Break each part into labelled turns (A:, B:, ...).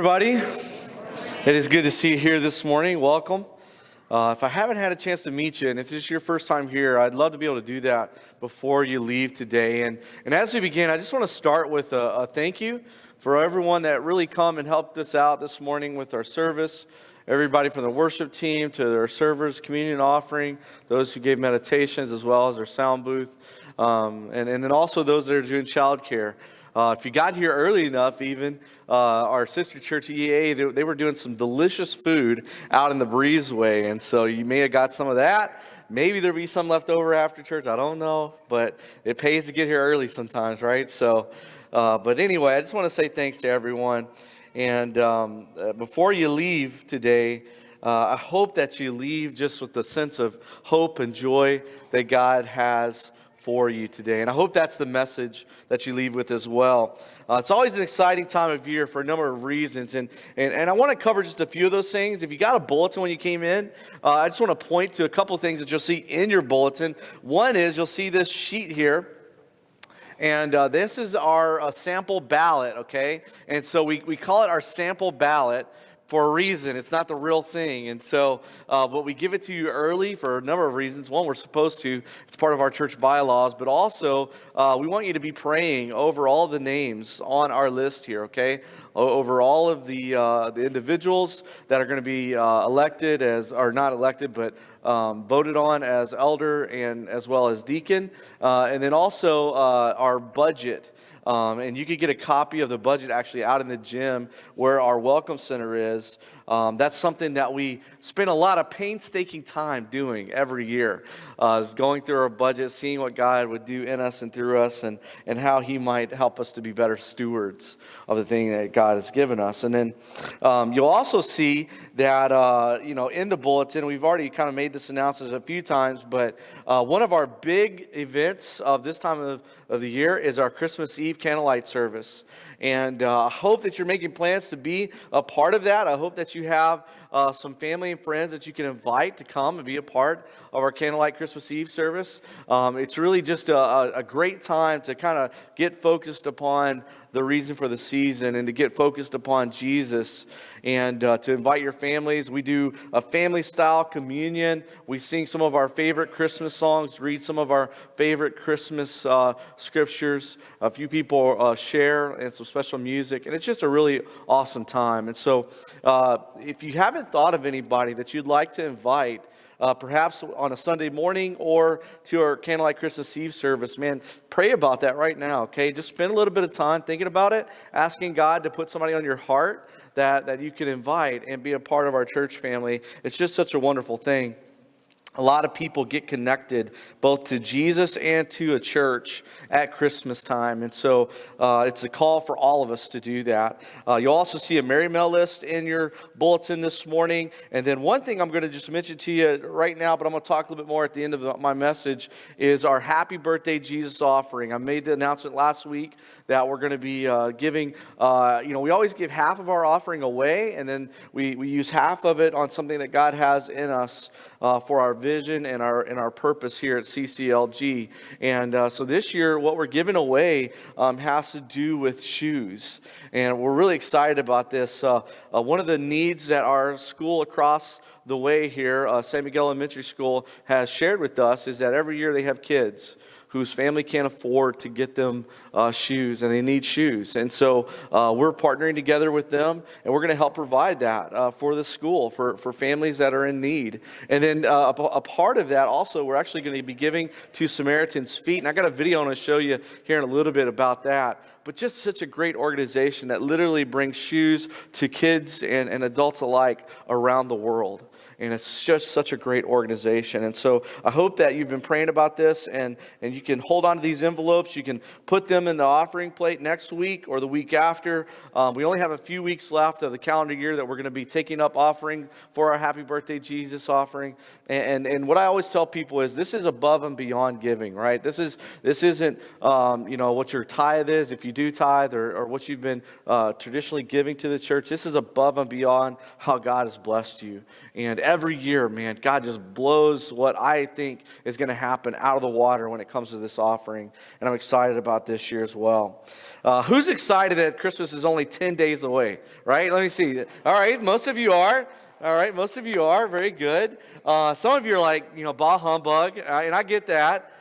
A: everybody. It is good to see you here this morning. Welcome. If I haven't had a chance to meet you, and if this is your first time here, I'd love to be able to do that before you leave today. And as we begin, I just want to start with a thank you for everyone that really come and helped us out this morning with our service. Everybody from the worship team to their servers, communion offering, those who gave meditations as well as our sound booth, and then also those that are doing childcare. If you got here early enough, even our sister church EA, they were doing some delicious food out in the breezeway, and so you may have got some of that. Maybe there'll be some left over after church. I don't know, but it pays to get here early sometimes, right? So, but anyway, I just want to say thanks to everyone. And before you leave today, I hope that you leave just with the sense of hope and joy that God has for you today. And I hope that's the message that you leave with as well. It's always an exciting time of year for a number of reasons. And I want to cover just a few of those things. If you got a bulletin when you came in, I just want to point to a couple of things that you'll see in your bulletin. One is you'll see this sheet here. And this is our sample ballot, okay? And so we call it our sample ballot for a reason. It's not the real thing. And so, but we give it to you early for a number of reasons. One, we're supposed to. It's part of our church bylaws. But also, we want you to be praying over all the names on our list here, okay? Over all of the individuals that are going to be elected as, or not elected, but voted on as elder and as well as deacon. And then also our budget. And you could get a copy of the budget actually out in the gym where our welcome center is. That's something that we spend a lot of painstaking time doing every year, is going through our budget, seeing what God would do in us and through us, and how He might help us to be better stewards of the thing that God has given us. And then you'll also see that, in the bulletin, we've already kind of made this announcement a few times, but one of our big events of this time of the year is our Christmas Eve candlelight service. And I hope that you're making plans to be a part of that. I hope that you have some family and friends that you can invite to come and be a part of our candlelight Christmas Eve service. It's really just a great time to kind of get focused upon the reason for the season and to get focused upon Jesus and to invite your families. We do a family-style communion. We sing some of our favorite Christmas songs, read some of our favorite Christmas scriptures. A few people share and some special music, and it's just a really awesome time. And so if you haven't thought of anybody that you'd like to invite, perhaps on a Sunday morning or to our Candlelight Christmas Eve service, man, pray about that right now, okay? Just spend a little bit of time thinking about it, asking God to put somebody on your heart that you can invite and be a part of our church family. It's just such a wonderful thing. A lot of people get connected both to Jesus and to a church at Christmas time. And so it's a call for all of us to do that. You'll also see a Merry Mail list in your bulletin this morning. And then one thing I'm going to just mention to you right now, but I'm going to talk a little bit more at the end of my message, is our Happy Birthday Jesus offering. I made the announcement last week that we're going to be giving, we always give half of our offering away, and then we use half of it on something that God has in us for our vision and our purpose here at CCLG. And so this year, what we're giving away has to do with shoes. And we're really excited about this. One of the needs that our school across the way here, San Miguel Elementary School, has shared with us is that every year they have kids whose family can't afford to get them shoes, and they need shoes. And so we're partnering together with them, and we're going to help provide that for the school, for families that are in need. And then a part of that also, we're actually going to be giving to Samaritan's Feet, and I got a video I'm going to show you here in a little bit about that. But just such a great organization that literally brings shoes to kids and adults alike around the world. And it's just such a great organization. And so I hope that you've been praying about this, and you can hold on to these envelopes. You can put them in the offering plate next week or the week after. We only have a few weeks left of the calendar year that we're going to be taking up offering for our Happy Birthday Jesus offering. And what I always tell people is this is above and beyond giving, right? This isn't what your tithe is, if you do tithe, or what you've been traditionally giving to the church. This is above and beyond how God has blessed you. And every year, man, God just blows what I think is going to happen out of the water when it comes to this offering. And I'm excited about this year as well. Who's excited that Christmas is only 10 days away, right? Let me see. All right, most of you are. All right, most of you are. Very good. Some of you are like, bah humbug, and I get that.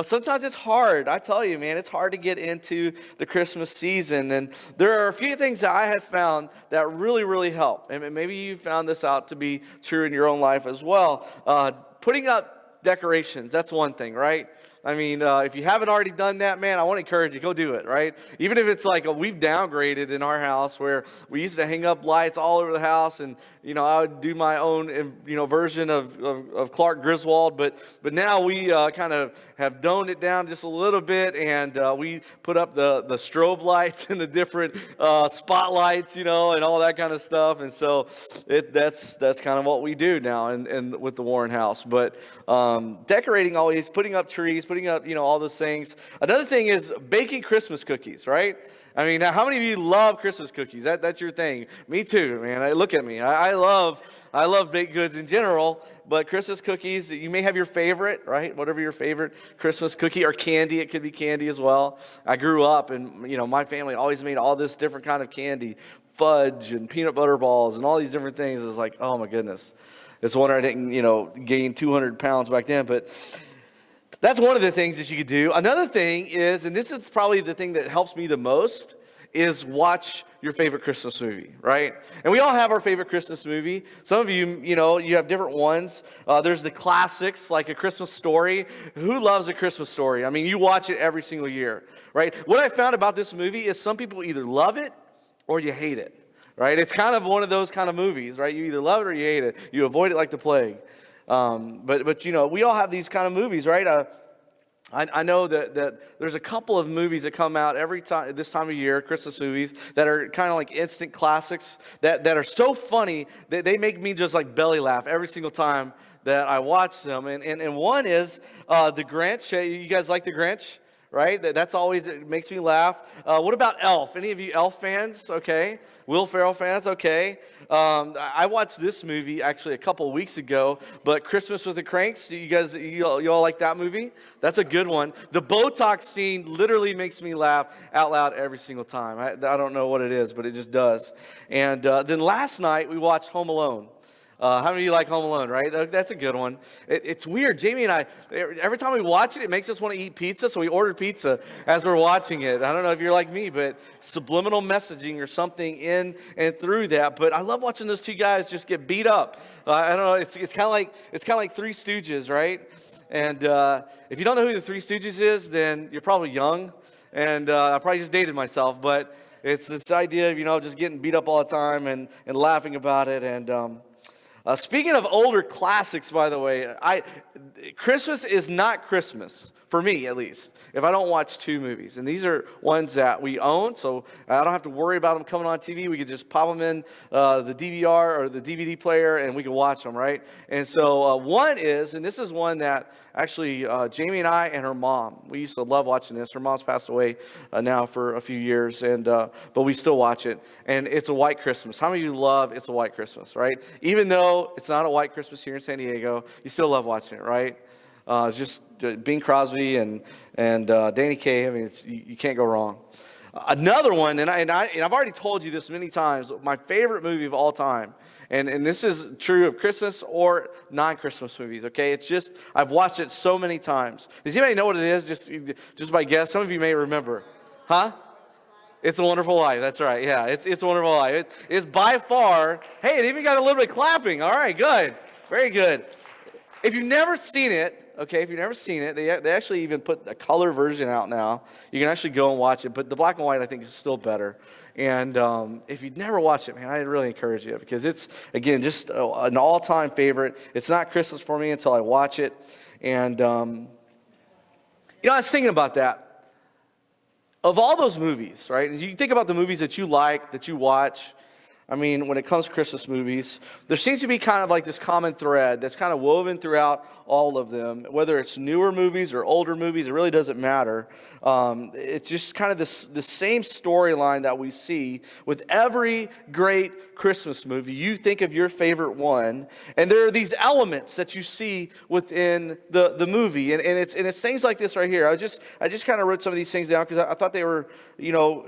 A: Sometimes it's hard. I tell you, man, it's hard to get into the Christmas season. And there are a few things that I have found that really, really help. And maybe you found this out to be true in your own life as well. Putting up decorations, that's one thing, right? I mean, if you haven't already done that, man, I want to encourage you, go do it, right? Even if it's like we've downgraded in our house where we used to hang up lights all over the house, and, I would do my own, version of Clark Griswold, but now we kind of have doned it down just a little bit, and we put up the strobe lights and the different spotlights, and all that kind of stuff, and so that's kind of what we do now and with the Warren house. But decorating always, putting up trees, putting up, all those things. Another thing is baking Christmas cookies, right? I mean, now, how many of you love Christmas cookies? That's your thing. Me too, man. Look at me. I love baked goods in general, but Christmas cookies, you may have your favorite, right? Whatever your favorite Christmas cookie, or candy. It could be candy as well. I grew up, and, my family always made all this different kind of candy, fudge and peanut butter balls and all these different things. It's like, oh my goodness. It's a wonder I didn't, gain 200 pounds back then, but that's one of the things that you could do. Another thing is, and this is probably the thing that helps me the most, is watch your favorite Christmas movie, right? And we all have our favorite Christmas movie. Some of you, you have different ones. There's the classics, like A Christmas Story. Who loves A Christmas Story? I mean, you watch it every single year, right? What I found about this movie is some people either love it or you hate it, right? It's kind of one of those kind of movies, right? You either love it or you hate it. You avoid it like the plague. But we all have these kind of movies, right? I know that there's a couple of movies that come out every time this time of year, Christmas movies, that are kind of like instant classics that are so funny that they make me just like belly laugh every single time that I watch them. And one is The Grinch. You guys like The Grinch? Right? That's always, it makes me laugh. What about Elf? Any of you Elf fans? Okay. Will Ferrell fans? Okay. I watched this movie actually a couple of weeks ago, but Christmas with the Cranks. You all like that movie? That's a good one. The Botox scene literally makes me laugh out loud every single time. I don't know what it is, but it just does. And then last night we watched Home Alone. How many of you like Home Alone, right? That's a good one. It's weird. Jamie and I, every time we watch it, it makes us want to eat pizza, so we ordered pizza as we're watching it. I don't know if you're like me, but subliminal messaging or something in and through that. But I love watching those two guys just get beat up. I don't know. It's kind of like Three Stooges, right? And if you don't know who the Three Stooges is, then you're probably young. And I probably just dated myself, but it's this idea of just getting beat up all the time and laughing about it. And speaking of older classics, by the way, Christmas is not Christmas, for me at least, if I don't watch two movies. And these are ones that we own, so I don't have to worry about them coming on TV. We can just pop them in the DVR or the DVD player, and we can watch them, right? And so one is, and this is one that actually Jamie and I and her mom, we used to love watching this. Her mom's passed away now for a few years, and but we still watch it. And It's a White Christmas. How many of you love It's a White Christmas, right? Even though it's not a white Christmas here in San Diego, you still love watching it, right? Just Bing Crosby and Danny Kaye. I mean, you can't go wrong. Another one, and I've already told you this many times, my favorite movie of all time, and this is true of Christmas or non-Christmas movies, okay? It's just, I've watched it so many times. Does anybody know what it is, just by guess? Some of you may remember. Huh? It's a Wonderful Life. That's right. Yeah, it's a Wonderful Life. It's by far, hey, it even got a little bit of clapping. All right, good. Very good. If you've never seen it, they actually even put a color version out now. You can actually go and watch it, but the black and white, I think, is still better. And if you've never watched it, man, I really encourage you, because it's, again, just an all-time favorite. It's not Christmas for me until I watch it. And, I was thinking about that. Of all those movies, right, and you think about the movies that you like, that you watch, I mean, when it comes to Christmas movies, there seems to be kind of like this common thread that's kind of woven throughout all of them. Whether it's newer movies or older movies, it really doesn't matter. It's just kind of the same storyline that we see with every great Christmas movie. You think of your favorite one, and there are these elements that you see within the movie, and it's things like this right here. I just kind of wrote some of these things down because I thought they were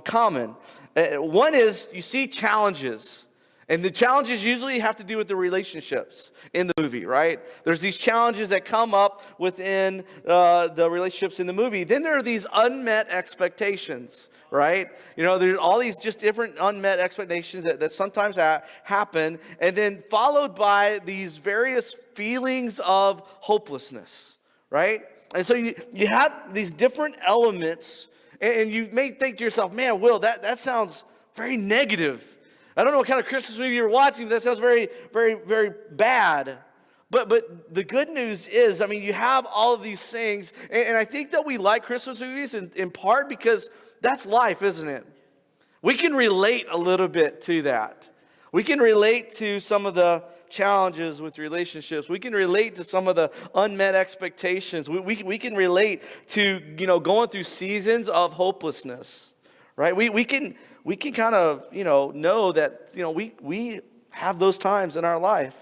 A: common. One is you see challenges. And the challenges usually have to do with the relationships in the movie, right? There's these challenges that come up within the relationships in the movie. Then there are these unmet expectations, right? There's all these just different unmet expectations that sometimes happen. And then followed by these various feelings of hopelessness, right? And so you have these different elements. And you may think to yourself, man, Will, that sounds very negative. I don't know what kind of Christmas movie you're watching, but that sounds very, very, very bad. But the good news is, you have all of these things, and I think that we like Christmas movies in part because that's life, isn't it? We can relate a little bit to that. We can relate to some of the challenges with relationships. We can relate to some of the unmet expectations. We can relate to, going through seasons of hopelessness, right? We can kind of, know that, we have those times in our life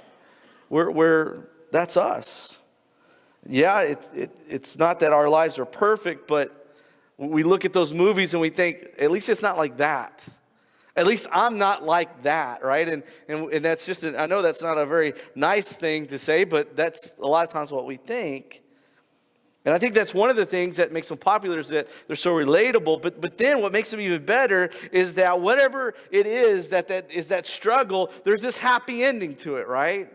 A: where that's us. Yeah, it's not that our lives are perfect, but we look at those movies and we think, at least it's not like that. At least I'm not like that, right? And that's just, I know that's not a very nice thing to say, but that's a lot of times what we think. And I think that's one of the things that makes them popular is that they're so relatable. But then what makes them even better is that whatever it is that is that struggle, there's this happy ending to it, right?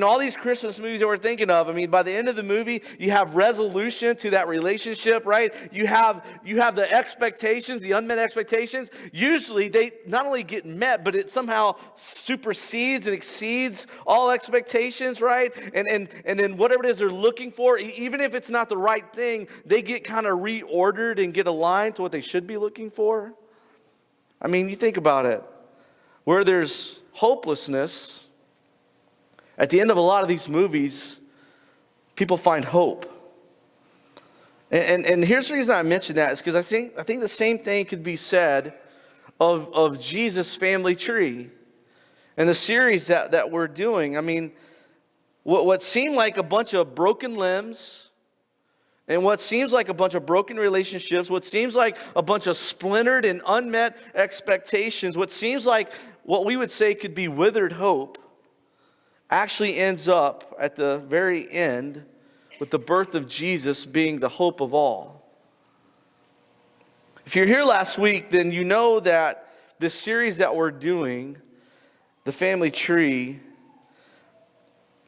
A: All these Christmas movies that we're thinking of, by the end of the movie, you have resolution to that relationship, right? You have the expectations, the unmet expectations. Usually they not only get met, but it somehow supersedes and exceeds all expectations, right? And then whatever it is they're looking for, even if it's not the right thing, they get kind of reordered and get aligned to what they should be looking for. You think about it. Where there's hopelessness, at the end of a lot of these movies, people find hope. And here's the reason I mention that is because I think the same thing could be said of Jesus' family tree and the series that we're doing. What seemed like a bunch of broken limbs and what seems like a bunch of broken relationships, what seems like a bunch of splintered and unmet expectations, what seems like what we would say could be withered hope, actually ends up at the very end with the birth of Jesus being the hope of all. If you're here last week, then you know that this series that we're doing, The Family Tree,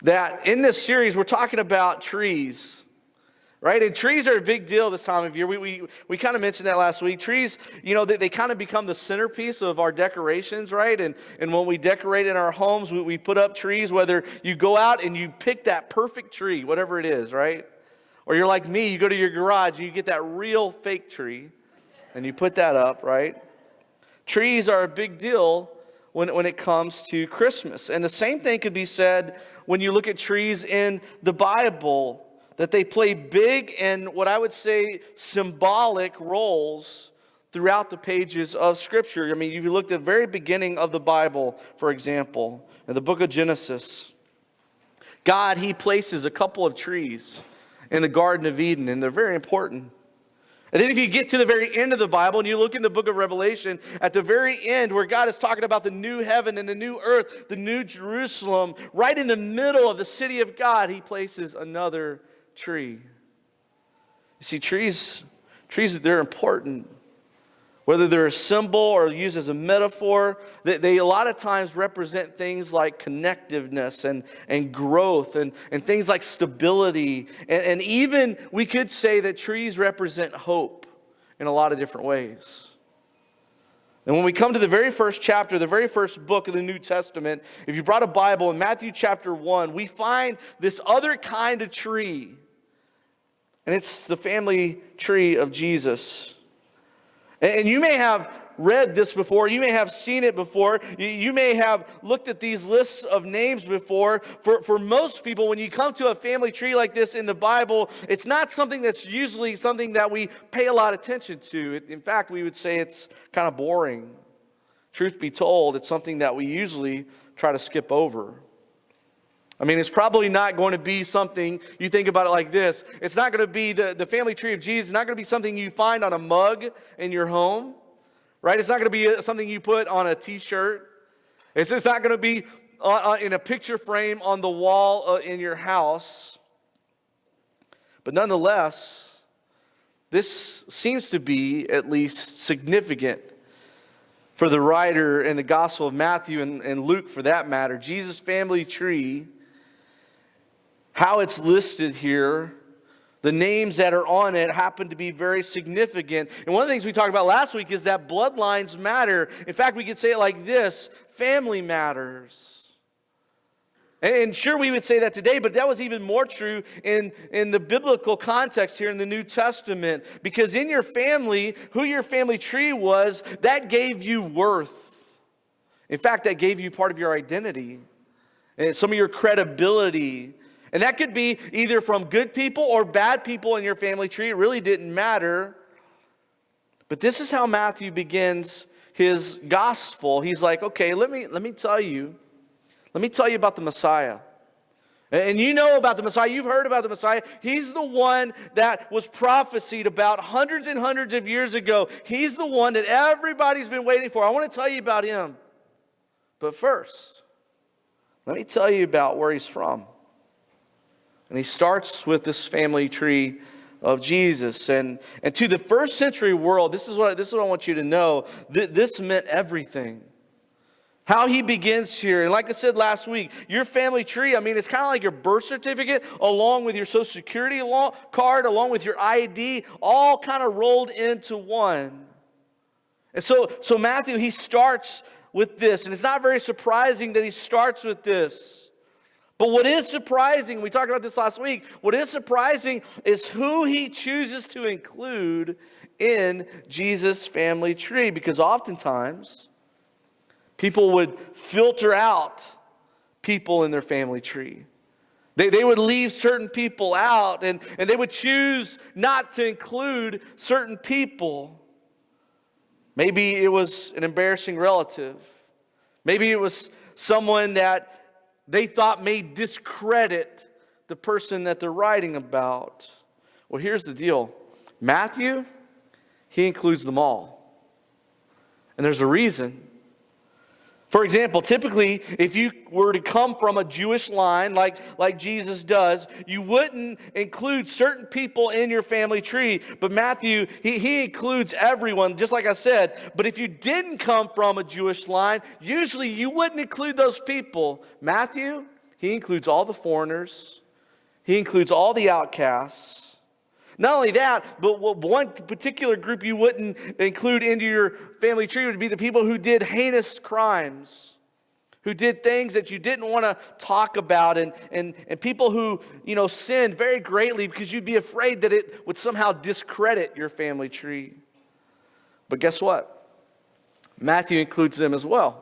A: that in this series we're talking about trees. Right? And trees are a big deal this time of year. We kind of mentioned that last week. Trees, they kind of become the centerpiece of our decorations, right? And when we decorate in our homes, we put up trees, whether you go out and you pick that perfect tree, whatever it is, right? Or you're like me, you go to your garage and you get that real fake tree and you put that up, right? Trees are a big deal when it comes to Christmas. And the same thing could be said when you look at trees in the Bible, that they play big and what I would say symbolic roles throughout the pages of Scripture. If you look at the very beginning of the Bible, for example, in the book of Genesis, God, He places a couple of trees in the Garden of Eden, and they're very important. And then if you get to the very end of the Bible and you look in the book of Revelation, at the very end where God is talking about the new heaven and the new earth, the new Jerusalem, right in the middle of the city of God, He places another tree. You see, trees, they're important. Whether they're a symbol or used as a metaphor, they a lot of times represent things like connectiveness and growth and things like stability. And even we could say that trees represent hope in a lot of different ways. And when we come to the very first chapter, the very first book of the New Testament, if you brought a Bible, in Matthew chapter 1, we find this other kind of tree. And it's the family tree of Jesus. And you may have read this before. You may have seen it before. You may have looked at these lists of names before. For most people, when you come to a family tree like this in the Bible, it's not something that's usually something that we pay a lot of attention to. In fact, we would say it's kind of boring. Truth be told, it's something that we usually try to skip over. I mean, it's probably not going to be something, you think about it like this. It's not going to be the family tree of Jesus. It's not going to be something you find on a mug in your home, right? It's not going to be something you put on a t-shirt. It's just not going to be in a picture frame on the wall in your house. But nonetheless, this seems to be at least significant for the writer in the Gospel of Matthew and Luke for that matter. Jesus' family tree, how it's listed here, the names that are on it happen to be very significant. And one of the things we talked about last week is that bloodlines matter. In fact, we could say it like this: family matters. And sure, we would say that today, but that was even more true in the biblical context here in the New Testament. Because in your family, who your family tree was, that gave you worth. In fact, that gave you part of your identity and some of your credibility. And that could be either from good people or bad people in your family tree. It really didn't matter. But this is how Matthew begins his gospel. He's like, okay, let me tell you about the Messiah. And you know about the Messiah. You've heard about the Messiah. He's the one that was prophesied about hundreds and hundreds of years ago. He's the one that everybody's been waiting for. I want to tell you about him. But first, let me tell you about where he's from. And he starts with this family tree of Jesus. And to the first century world, this is what I want you to know. This meant everything. How he begins here. And like I said last week, your family tree, I mean, it's kind of like your birth certificate along with your Social Security card, along with your ID, all kind of rolled into one. And so Matthew, he starts with this. And it's not very surprising that he starts with this. But what is surprising, we talked about this last week, what is surprising is who he chooses to include in Jesus' family tree. Because oftentimes, people would filter out people in their family tree. They would leave certain people out, and they would choose not to include certain people. Maybe it was an embarrassing relative. Maybe it was someone that they thought may discredit the person that they're writing about. Well, here's the deal. Matthew, he includes them all. And there's a reason. For example, typically, if you were to come from a Jewish line like Jesus does, you wouldn't include certain people in your family tree. But Matthew, he includes everyone, just like I said. But if you didn't come from a Jewish line, usually you wouldn't include those people. Matthew, he includes all the foreigners. He includes all the outcasts. Not only that, but one particular group you wouldn't include into your family tree would be the people who did heinous crimes, who did things that you didn't want to talk about, and people who, sinned very greatly because you'd be afraid that it would somehow discredit your family tree. But guess what? Matthew includes them as well.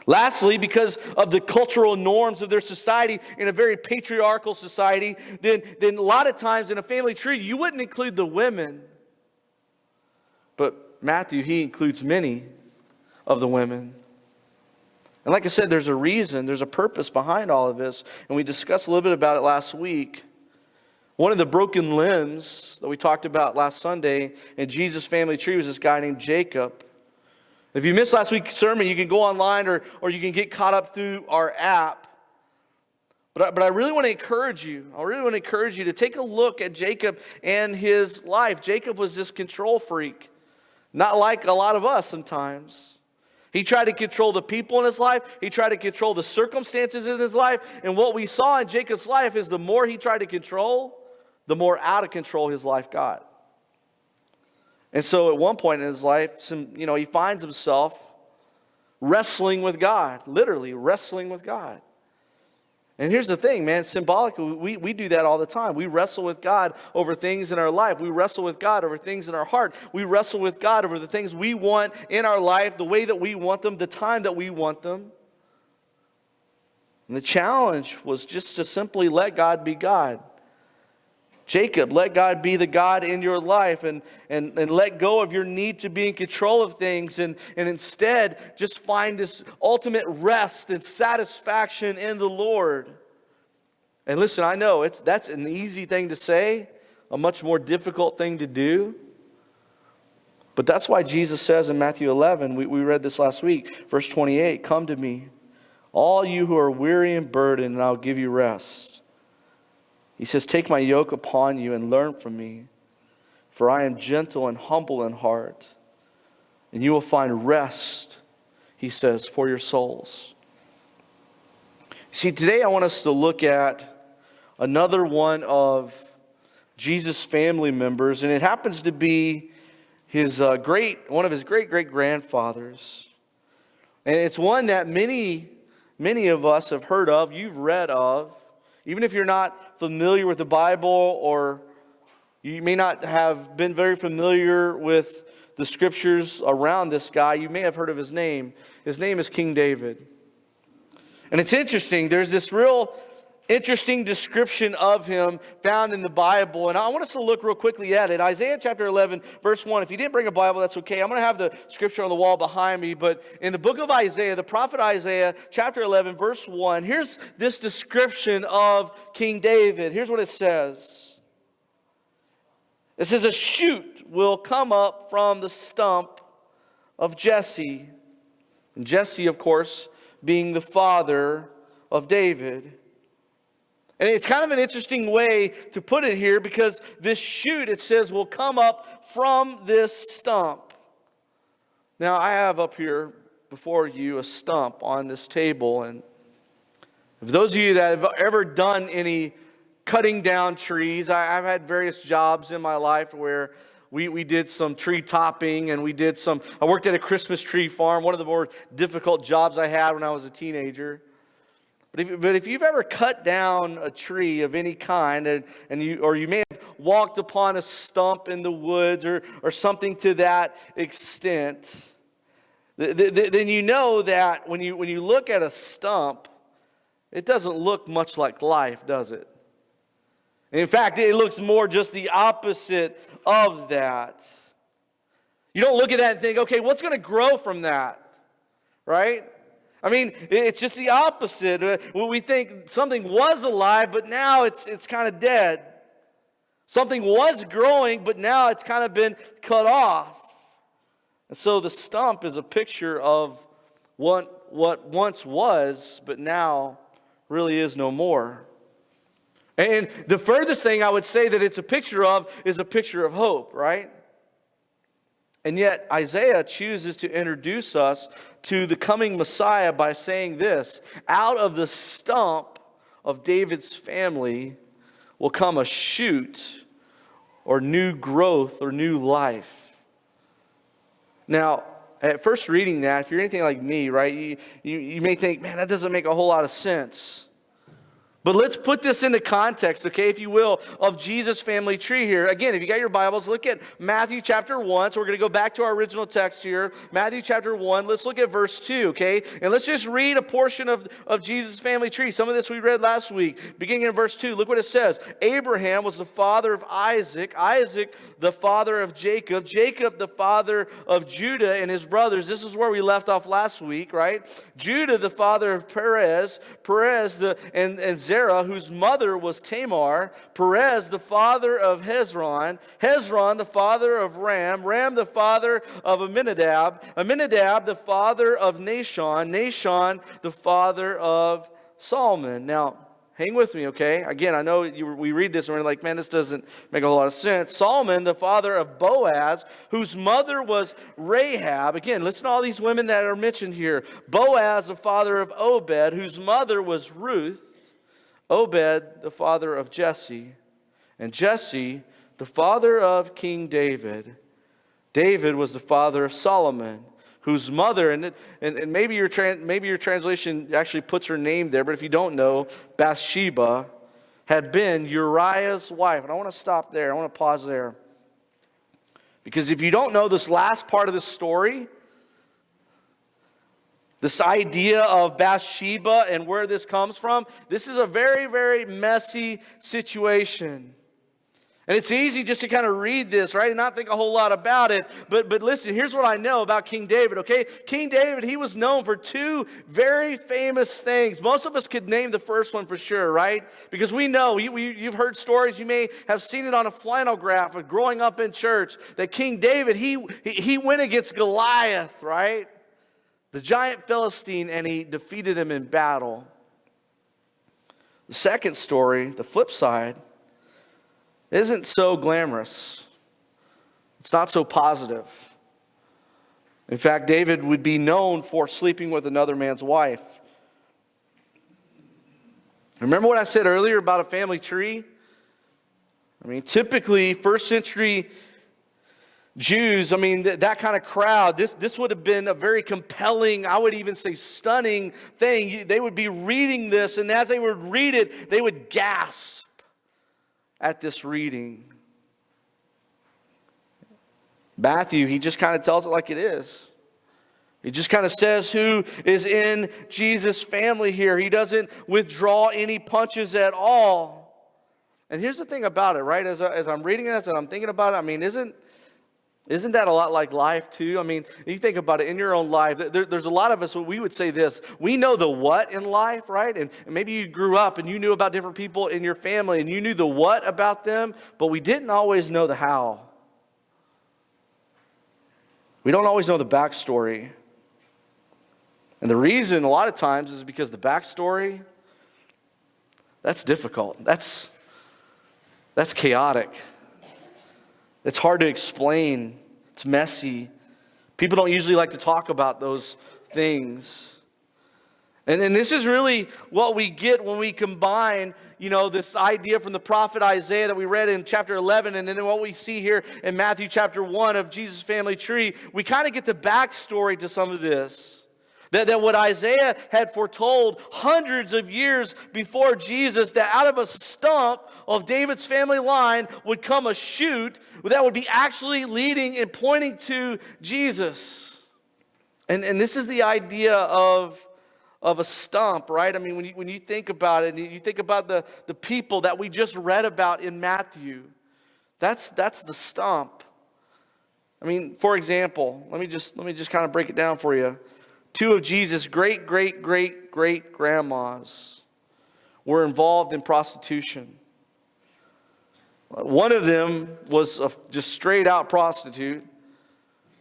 A: Lastly, because of the cultural norms of their society, in a very patriarchal society, then a lot of times in a family tree, you wouldn't include the women. But Matthew, he includes many of the women. And like I said, there's a reason, there's a purpose behind all of this. And we discussed a little bit about it last week. One of the broken limbs that we talked about last Sunday in Jesus' family tree was this guy named Jacob. If you missed last week's sermon, you can go online or you can get caught up through our app. But I really want to encourage you. I really want to encourage you to take a look at Jacob and his life. Jacob was this control freak, not like a lot of us sometimes. He tried to control the people in his life. He tried to control the circumstances in his life. And what we saw in Jacob's life is the more he tried to control, the more out of control his life got. And so at one point in his life, he finds himself wrestling with God, literally wrestling with God. And here's the thing, man, symbolically, we do that all the time. We wrestle with God over things in our life. We wrestle with God over things in our heart. We wrestle with God over the things we want in our life, the way that we want them, the time that we want them. And the challenge was just to simply let God be God. Jacob, let God be the God in your life and let go of your need to be in control of things and instead just find this ultimate rest and satisfaction in the Lord. And listen, I know that's an easy thing to say, a much more difficult thing to do. But that's why Jesus says in Matthew 11, we read this last week, verse 28, "Come to me, all you who are weary and burdened, and I'll give you rest." He says, "Take my yoke upon you and learn from me, for I am gentle and humble in heart, and you will find rest," he says, "for your souls." See, today I want us to look at another one of Jesus' family members, and it happens to be one of his great-great-grandfathers. And it's one that many of us have heard of, you've read of. Even if you're not familiar with the Bible, or you may not have been very familiar with the scriptures around this guy, you may have heard of his name. His name is King David. And it's interesting, there's this real interesting description of him found in the Bible. And I want us to look real quickly at it. Isaiah chapter 11, verse 1. If you didn't bring a Bible, that's okay. I'm going to have the scripture on the wall behind me. But in the book of Isaiah, the prophet Isaiah, chapter 11, verse 1, here's this description of King David. Here's what it says. It says, "A shoot will come up from the stump of Jesse." And Jesse, of course, being the father of David. And it's kind of an interesting way to put it here, because this shoot, it says, will come up from this stump. Now, I have up here before you a stump on this table. And if those of you that have ever done any cutting down trees, I've had various jobs in my life where we did some tree topping, and I worked at a Christmas tree farm, one of the more difficult jobs I had when I was a teenager. But if you've ever cut down a tree of any kind, or you may have walked upon a stump in the woods or something to that extent, then you know that when you look at a stump, it doesn't look much like life, does it? In fact, it looks more just the opposite of that. You don't look at that and think, okay, what's going to grow from that, right? I mean, it's just the opposite. We think something was alive, but now it's kind of dead. Something was growing, but now it's kind of been cut off. And so the stump is a picture of what once was, but now really is no more. And the furthest thing I would say that it's a picture of is a picture of hope, right? And yet Isaiah chooses to introduce us to the coming Messiah by saying this: out of the stump of David's family will come a shoot, or new growth, or new life. Now, at first reading that, if you're anything like me, right, you may think, man, that doesn't make a whole lot of sense. But let's put this into context, okay, if you will, of Jesus' family tree here. Again, if you got your Bibles, look at Matthew chapter 1. So we're going to go back to our original text here. Matthew chapter 1. Let's look at verse 2, okay? And let's just read a portion of Jesus' family tree. Some of this we read last week. Beginning in verse 2, look what it says. Abraham was the father of Isaac. Isaac, the father of Jacob. Jacob, the father of Judah and his brothers. This is where we left off last week, right? Judah, the father of Perez. Perez, and Zerah, whose mother was Tamar. Perez, the father of Hezron. Hezron, the father of Ram. Ram, the father of Amminadab. Amminadab, the father of Nahshon. Nahshon, the father of Solomon. Now, hang with me, okay? Again, I know we read this and we're like, man, this doesn't make a whole lot of sense. Solomon, the father of Boaz, whose mother was Rahab. Again, listen to all these women that are mentioned here. Boaz, the father of Obed, whose mother was Ruth. Obed, the father of Jesse, and Jesse, the father of King David. David was the father of Solomon, whose mother, and maybe your translation actually puts her name there, but if you don't know, Bathsheba had been Uriah's wife. And I want to stop there. I want to pause there. Because if you don't know this last part of the story, this idea of Bathsheba and where this comes from, this is a very, very messy situation. And it's easy just to kind of read this, right, and not think a whole lot about it. But listen, here's what I know about King David, okay? King David, he was known for two very famous things. Most of us could name the first one for sure, right? Because we know, you've heard stories, you may have seen it on a flannel graph of growing up in church, that King David, he went against Goliath, right? The giant Philistine, and he defeated him in battle. The second story, the flip side, isn't so glamorous. It's not so positive. In fact, David would be known for sleeping with another man's wife. Remember what I said earlier about a family tree? I mean, typically, first century Jews, I mean, that kind of crowd, this would have been a very compelling, I would even say stunning thing. They would be reading this, and as they would read it, they would gasp at this reading. Matthew, he just kind of tells it like it is. He just kind of says who is in Jesus' family here. He doesn't withdraw any punches at all. And here's the thing about it, right? As I'm reading it, as I'm thinking about it, I mean, isn't that a lot like life too? I mean, you think about it in your own life. There's a lot of us, we would say this. We know the what in life, right? And maybe you grew up and you knew about different people in your family and you knew the what about them, but we didn't always know the how. We don't always know the backstory. And the reason a lot of times is because the backstory, that's difficult. That's chaotic. It's hard to explain. It's messy. People don't usually like to talk about those things. And this is really what we get when we combine, this idea from the prophet Isaiah that we read in chapter 11, and then what we see here in Matthew chapter 1 of Jesus' family tree. We kind of get the backstory to some of this. That what Isaiah had foretold hundreds of years before Jesus, that out of a stump of David's family line would come a shoot that would be actually leading and pointing to Jesus. And this is the idea of a stump, right? I mean, when you think about it, and you think about the people that we just read about in Matthew, that's the stump. I mean, for example, let me just kind of break it down for you. Two of Jesus' great-great-great-great-grandmas were involved in prostitution. One of them was a just straight-out prostitute.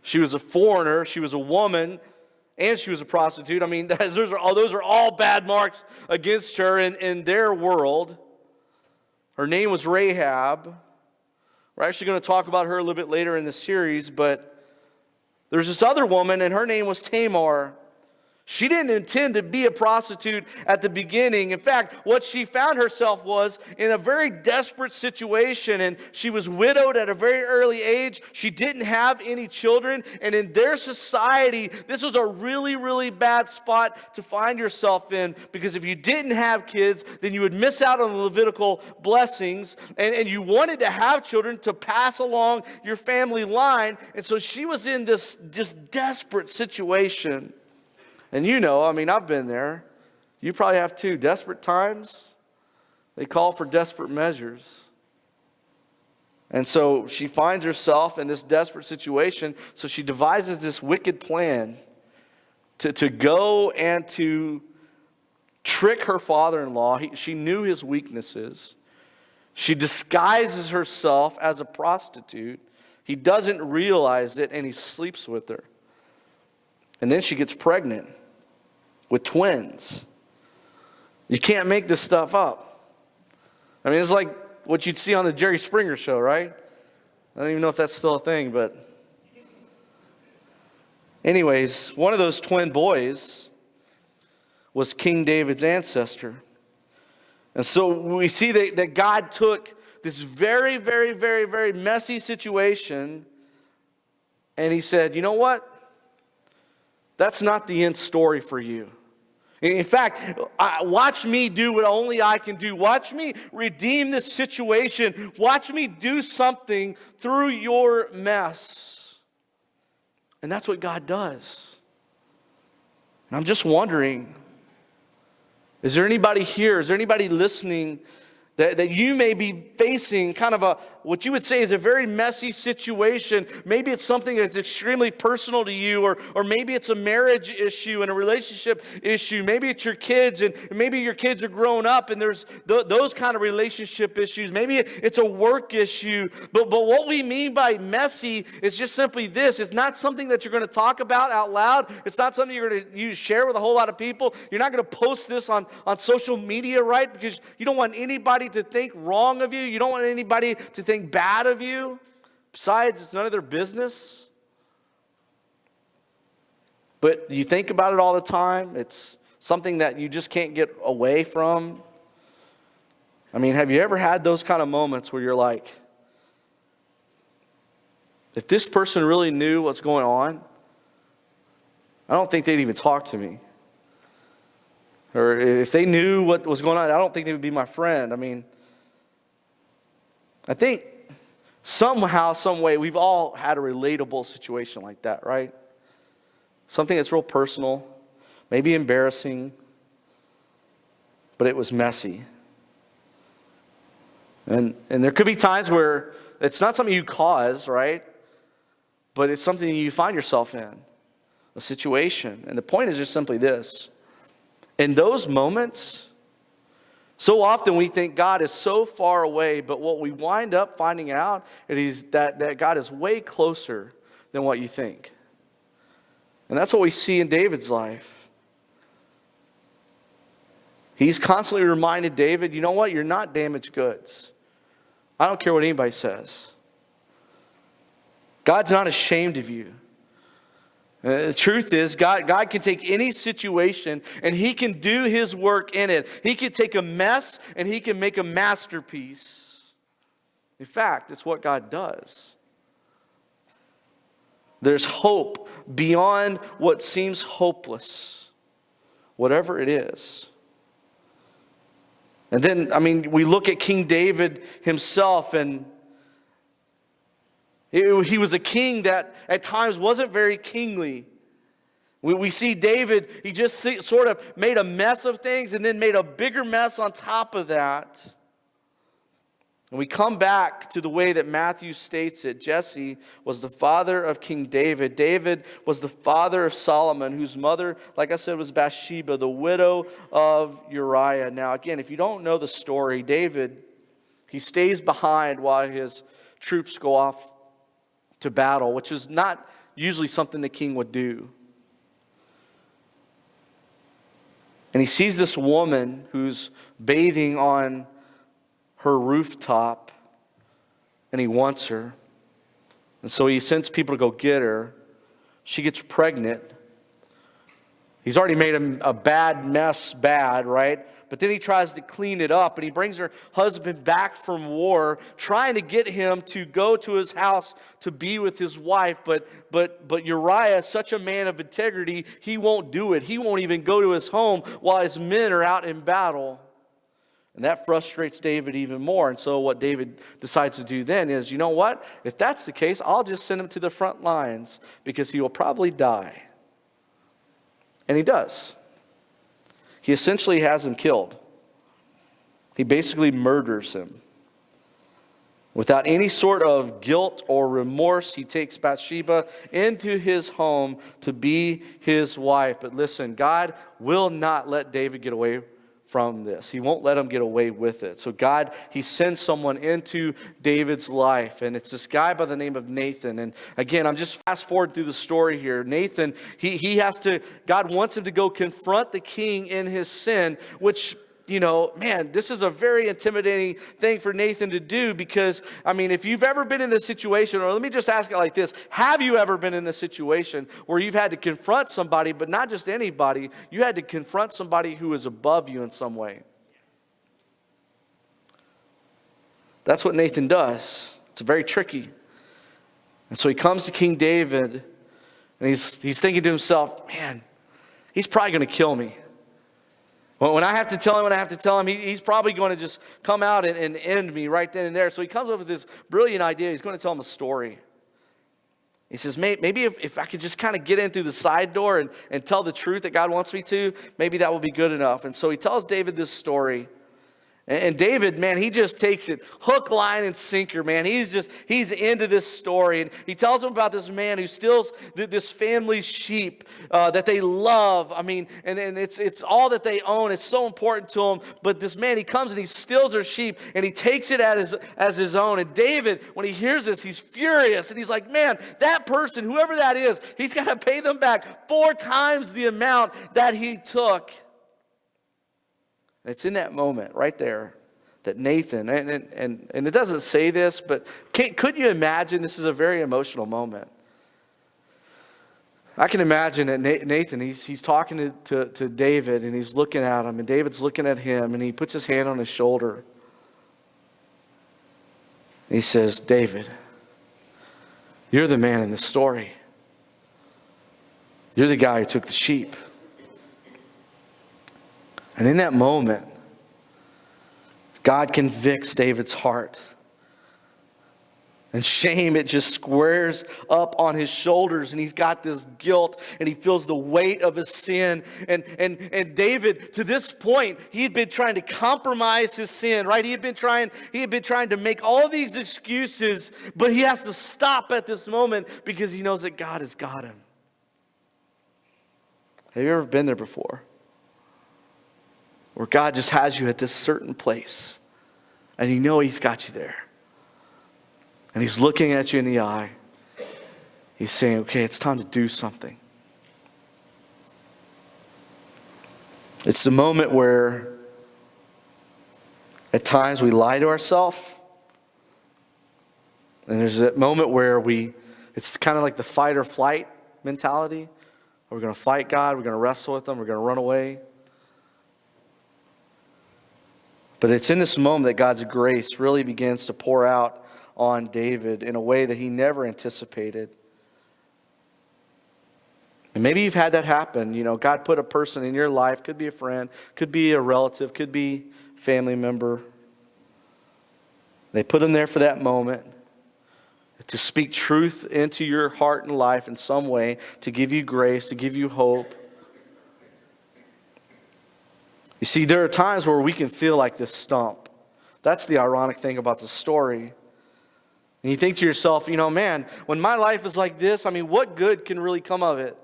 A: She was a foreigner. She was a woman, and she was a prostitute. I mean, those are all bad marks against her in their world. Her name was Rahab. We're actually going to talk about her a little bit later in the series, but there's this other woman, and her name was Tamar. She didn't intend to be a prostitute at the beginning. In fact, what she found herself was in a very desperate situation, and she was widowed at a very early age. She didn't have any children, and in their society, this was a really, really bad spot to find yourself in, because if you didn't have kids, then you would miss out on the Levitical blessings, and you wanted to have children to pass along your family line, and so she was in this just desperate situation. And I've been there. You probably have too. Desperate times, they call for desperate measures. And so she finds herself in this desperate situation. So she devises this wicked plan to go and to trick her father-in-law. She knew his weaknesses. She disguises herself as a prostitute. He doesn't realize it, and he sleeps with her. And then she gets pregnant with twins. You can't make this stuff up. I mean, it's like what you'd see on the Jerry Springer show, right? I don't even know if that's still a thing, but anyways, one of those twin boys was King David's ancestor. And so we see that God took this very, very, very, very messy situation, and he said, you know what? That's not the end story for you. In fact, watch me do what only I can do. Watch me redeem this situation. Watch me do something through your mess. And that's what God does. And I'm just wondering, is there anybody here, is there anybody listening that you may be facing kind of what you would say is a very messy situation? Maybe it's something that's extremely personal to you, or maybe it's a marriage issue and a relationship issue. Maybe it's your kids, and maybe your kids are grown up and there's those kind of relationship issues. Maybe it's a work issue. But what we mean by messy is just simply this. It's not something that you're going to talk about out loud. It's not something you're going to share with a whole lot of people. You're not going to post this on social media, right? Because you don't want anybody to think wrong of you. You don't want anybody to think bad of you. Besides, it's none of their business. But you think about it all the time. It's something that you just can't get away from. I mean, have you ever had those kind of moments where you're like, if this person really knew what's going on, I don't think they'd even talk to me. Or if they knew what was going on, I don't think they would be my friend. I mean, I think somehow, some way, we've all had a relatable situation like that, right? Something that's real personal, maybe embarrassing, but it was messy. And there could be times where it's not something you cause, right? But it's something you find yourself in, a situation. And the point is just simply this. In those moments, so often we think God is so far away, but what we wind up finding out is that God is way closer than what you think. And that's what we see in David's life. He's constantly reminded David, you know what? You're not damaged goods. I don't care what anybody says. God's not ashamed of you. The truth is, God can take any situation and He can do His work in it. He can take a mess and He can make a masterpiece. In fact, it's what God does. There's hope beyond what seems hopeless, whatever it is. And then, we look at King David himself, and he was a king that at times wasn't very kingly. We see David, he just sort of made a mess of things and then made a bigger mess on top of that. And we come back to the way that Matthew states it. Jesse was the father of King David. David was the father of Solomon, whose mother, like I said, was Bathsheba, the widow of Uriah. Now, again, if you don't know the story, David, he stays behind while his troops go off to battle, which is not usually something the king would do. And he sees this woman who's bathing on her rooftop, and he wants her. And so he sends people to go get her. She gets pregnant. He's already made a bad mess bad, right? But then he tries to clean it up, and he brings her husband back from war, trying to get him to go to his house to be with his wife. But Uriah is such a man of integrity, he won't do it. He won't even go to his home while his men are out in battle. And that frustrates David even more. And so what David decides to do then is, you know what? If that's the case, I'll just send him to the front lines because he will probably die. And he does. He essentially has him killed. He basically murders him. Without any sort of guilt or remorse, he takes Bathsheba into his home to be his wife. But listen, God will not let David get away from this. He won't let him get away with it. So God, he sends someone into David's life, and it's this guy by the name of Nathan. And again, I'm just fast forward through the story here. Nathan, God wants him to go confront the king in his sin, which, this is a very intimidating thing for Nathan to do because, if you've ever been in this situation, or let me just ask it like this, have you ever been in a situation where you've had to confront somebody, but not just anybody, you had to confront somebody who is above you in some way? That's what Nathan does. It's very tricky. And so he comes to King David, And he's thinking to himself, man, he's probably going to kill me. When I have to tell him what I have to tell him, he's probably going to just come out and end me right then and there. So he comes up with this brilliant idea. He's going to tell him a story. He says, maybe if I could just kind of get in through the side door and tell the truth that God wants me to, maybe that will be good enough. And so he tells David this story. And David, man, he just takes it hook, line, and sinker, man. He's into this story. And he tells him about this man who steals this family's sheep that they love. I mean, and it's all that they own. It's so important to him. But this man, he comes and he steals their sheep and he takes it as his own. And David, when he hears this, he's furious. And he's like, man, that person, whoever that is, he's got to pay them back 4 times the amount that he took. It's in that moment right there that Nathan, and it doesn't say this, but could you imagine, this is a very emotional moment. I can imagine that Nathan, he's talking to David and he's looking at him and David's looking at him and he puts his hand on his shoulder. And he says, David, you're the man in the story. You're the guy who took the sheep. And in that moment, God convicts David's heart. And shame, it just squares up on his shoulders. And he's got this guilt. And he feels the weight of his sin. And David, to this point, he had been trying to compromise his sin, right? He had been trying to make all these excuses. But he has to stop at this moment because he knows that God has got him. Have you ever been there before? Where God just has you at this certain place. And you know he's got you there. And he's looking at you in the eye. He's saying, okay, it's time to do something. It's the moment where at times we lie to ourselves. And there's that moment where it's kind of like the fight or flight mentality. We're going to fight God. We're going to wrestle with him. We're going to run away. But it's in this moment that God's grace really begins to pour out on David in a way that he never anticipated. And maybe you've had that happen. You know, God put a person in your life, could be a friend, could be a relative, could be a family member. They put him there for that moment to speak truth into your heart and life in some way, to give you grace, to give you hope. You see, there are times where we can feel like this stump. That's the ironic thing about the story. And you think to yourself, you know, man, when my life is like this, I mean, what good can really come of it?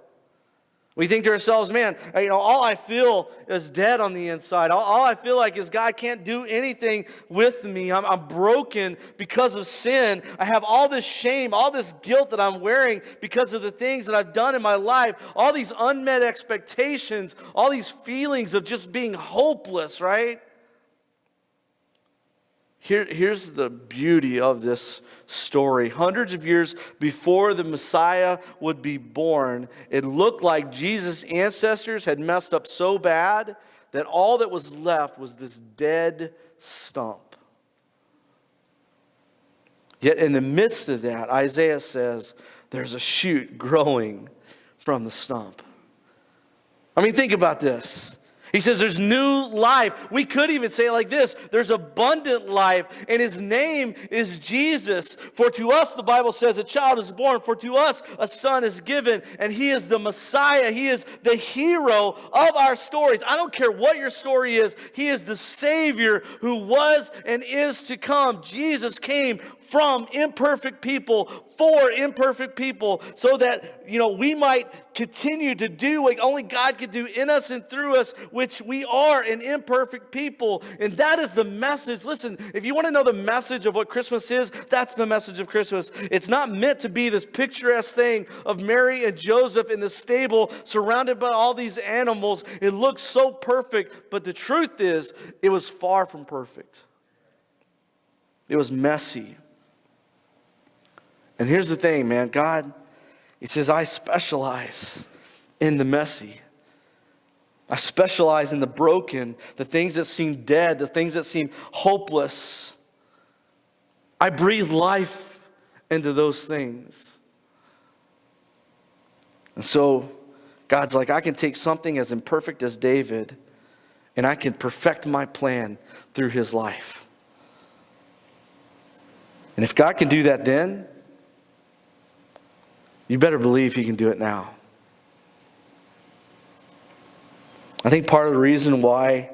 A: We think to ourselves, man, you know, all I feel is dead on the inside. All I feel like is God can't do anything with me. I'm broken because of sin. I have all this shame, all this guilt that I'm wearing because of the things that I've done in my life. All these unmet expectations, all these feelings of just being hopeless, right? Here's the beauty of this story. Hundreds of years before the Messiah would be born, it looked like Jesus' ancestors had messed up so bad that all that was left was this dead stump. Yet in the midst of that, Isaiah says, there's a shoot growing from the stump. I mean, think about this. He says there's new life. We could even say it like this. There's abundant life, and his name is Jesus. For to us, the Bible says, a child is born. For to us, a son is given, and he is the Messiah. He is the hero of our stories. I don't care what your story is. He is the Savior who was and is to come. Jesus came from imperfect people for imperfect people so that, you know, we might continue to do what only God could do in us and through us, which we are an imperfect people. And that is the message. Listen, if you want to know the message of what Christmas is, that's the message of Christmas. It's not meant to be this picturesque thing of Mary and Joseph in the stable surrounded by all these animals. It looks so perfect, but the truth is, it was far from perfect. It was messy. And here's the thing, man. God, he says, I specialize in the messy. I specialize in the broken, the things that seem dead, the things that seem hopeless. I breathe life into those things. And so God's like, I can take something as imperfect as David and I can perfect my plan through his life. And if God can do that then, you better believe he can do it now. I think part of the reason why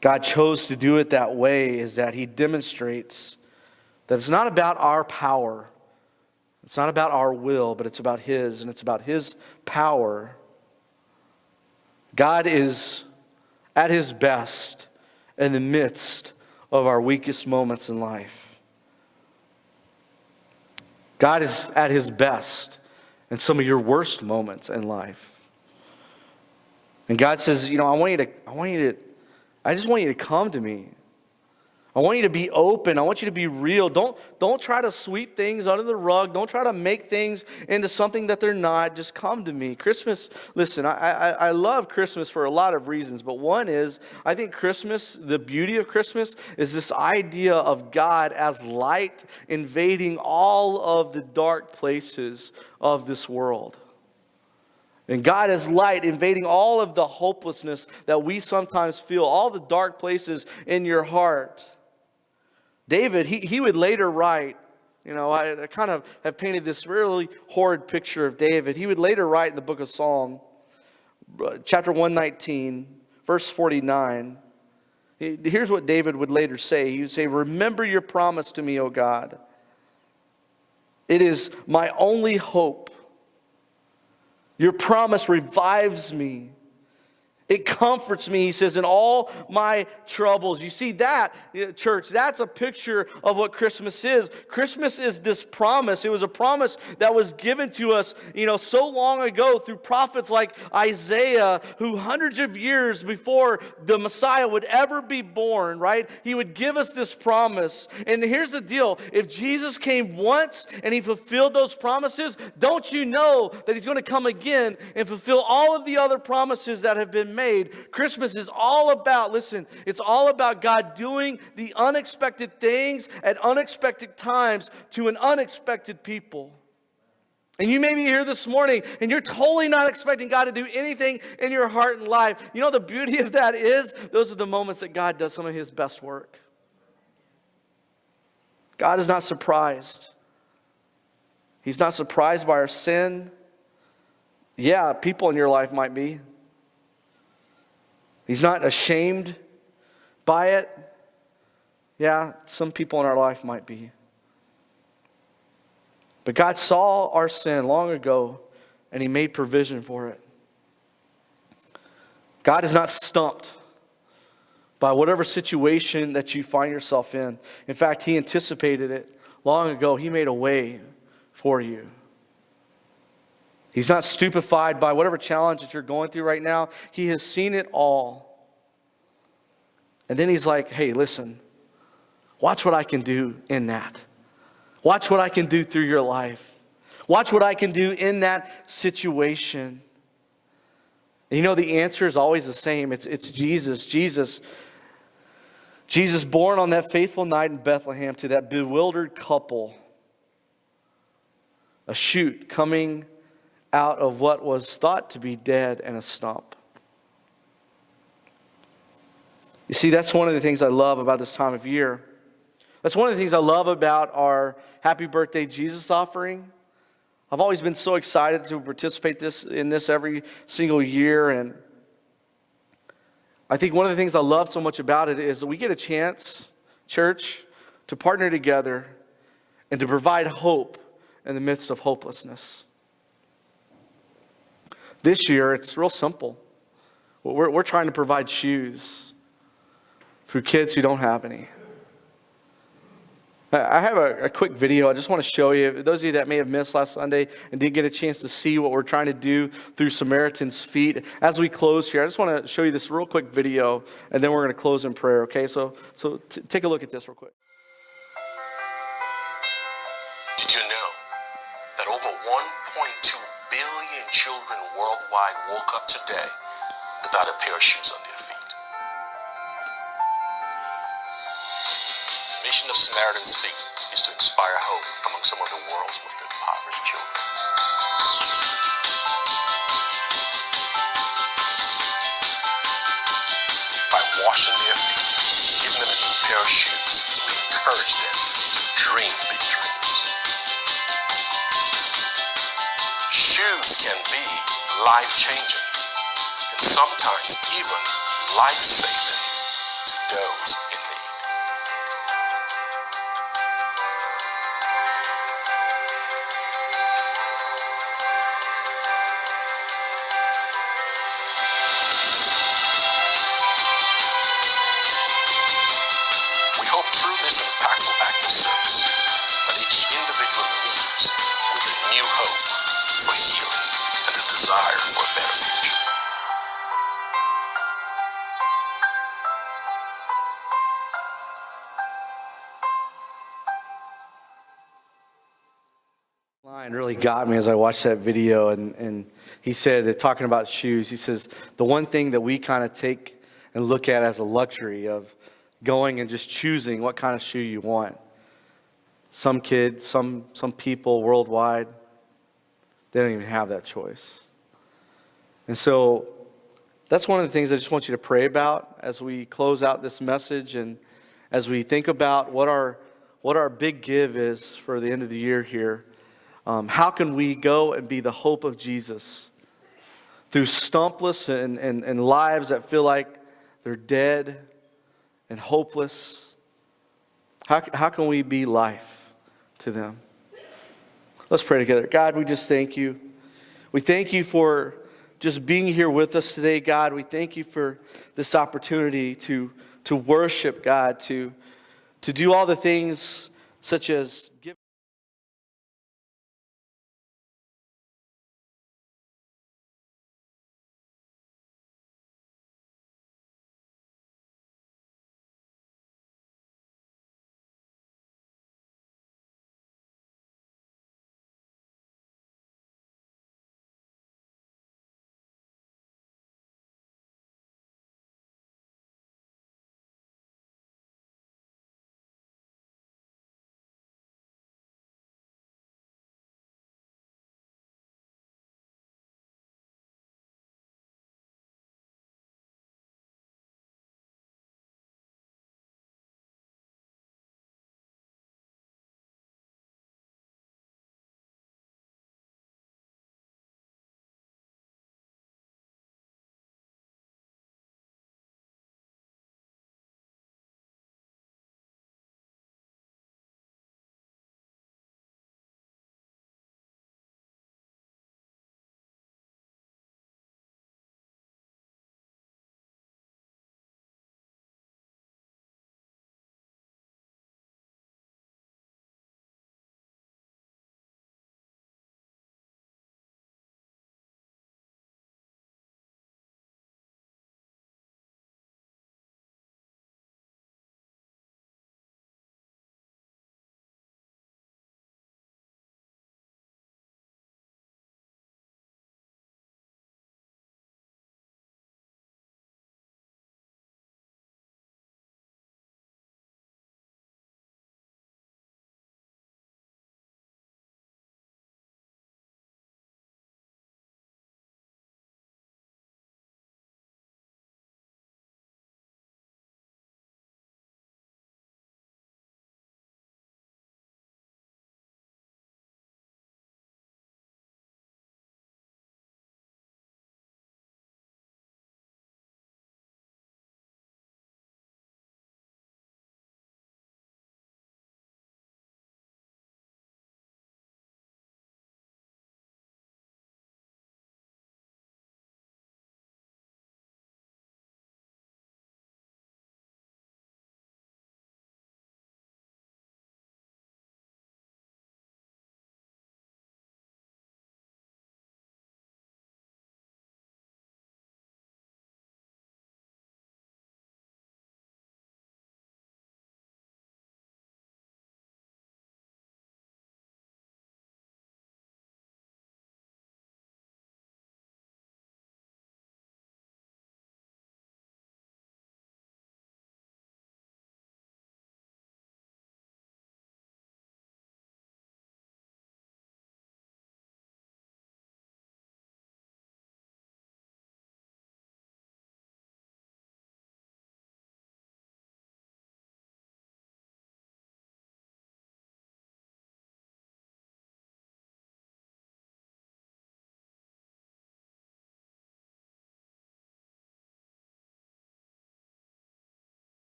A: God chose to do it that way is that he demonstrates that it's not about our power. It's not about our will, but it's about his, and it's about his power. God is at his best in the midst of our weakest moments in life. God is at his best in some of your worst moments in life. And God says, I just want you to come to me. I want you to be open. I want you to be real. Don't try to sweep things under the rug. Don't try to make things into something that they're not. Just come to me. Christmas, listen, I love Christmas for a lot of reasons. But one is, I think Christmas, the beauty of Christmas is this idea of God as light invading all of the dark places of this world. And God is light, invading all of the hopelessness that we sometimes feel, all the dark places in your heart. David, he would later write, I kind of have painted this really horrid picture of David. He would later write in the book of Psalm, chapter 119, verse 49. Here's what David would later say. He would say, remember your promise to me, O God. It is my only hope. Your promise revives me. It comforts me, he says, in all my troubles. You see that, church, that's a picture of what Christmas is. Christmas is this promise. It was a promise that was given to us, so long ago through prophets like Isaiah, who hundreds of years before the Messiah would ever be born, right? He would give us this promise. And here's the deal. If Jesus came once and he fulfilled those promises, don't you know that he's going to come again and fulfill all of the other promises that have been made? Christmas is all about, it's all about God doing the unexpected things at unexpected times to an unexpected people. And you may be here this morning and you're totally not expecting God to do anything in your heart and life. The beauty of that is those are the moments that God does some of his best work. God is not surprised. He's not surprised by our sin. Yeah, people in your life might be. He's not ashamed by it. Yeah, some people in our life might be. But God saw our sin long ago, and he made provision for it. God is not stumped by whatever situation that you find yourself in. In fact, he anticipated it long ago. He made a way for you. He's not stupefied by whatever challenge that you're going through right now. He has seen it all. And then he's like, hey, listen, watch what I can do in that. Watch what I can do through your life. Watch what I can do in that situation. And the answer is always the same. It's Jesus. Jesus born on that faithful night in Bethlehem to that bewildered couple. A shoot coming out of what was thought to be dead and a stump. You see, that's one of the things I love about this time of year. That's one of the things I love about our Happy Birthday Jesus offering. I've always been so excited to participate in this every single year. And I think one of the things I love so much about it is that we get a chance, church, to partner together and to provide hope in the midst of hopelessness. This year, it's real simple. We're trying to provide shoes for kids who don't have any. I have a quick video I just want to show you. Those of you that may have missed last Sunday and didn't get a chance to see what we're trying to do through Samaritan's Feet. As we close here, I just want to show you this real quick video, and then we're going to close in prayer, okay? So take a look at this real quick.
B: Did you know that over 1.2 billion children worldwide woke up today without a pair of shoes on their feet? mission of Samaritan's Feet is to inspire hope among some of the world's most impoverished children. By washing their feet, giving them a new pair of shoes, we encourage them to dream big dreams. Shoes can be life-changing and sometimes even life-saving to those in need. We hope through this impactful act of service that each individual leaves with a new hope for healing and a desire for a better future.
A: Line really got me as I watched that video, and he said, talking about shoes, he says, the one thing that we kind of take and look at as a luxury of going and just choosing what kind of shoe you want. Some kids, some people worldwide, they don't even have that choice. And so that's one of the things I just want you to pray about as we close out this message and as we think about what our big give is for the end of the year here. How can we go and be the hope of Jesus through stumpless and lives that feel like they're dead and hopeless? How can we be life to them? Let's pray together. God, we just thank you. We thank you for just being here with us today, God. We thank you for this opportunity to worship, God, to do all the things such as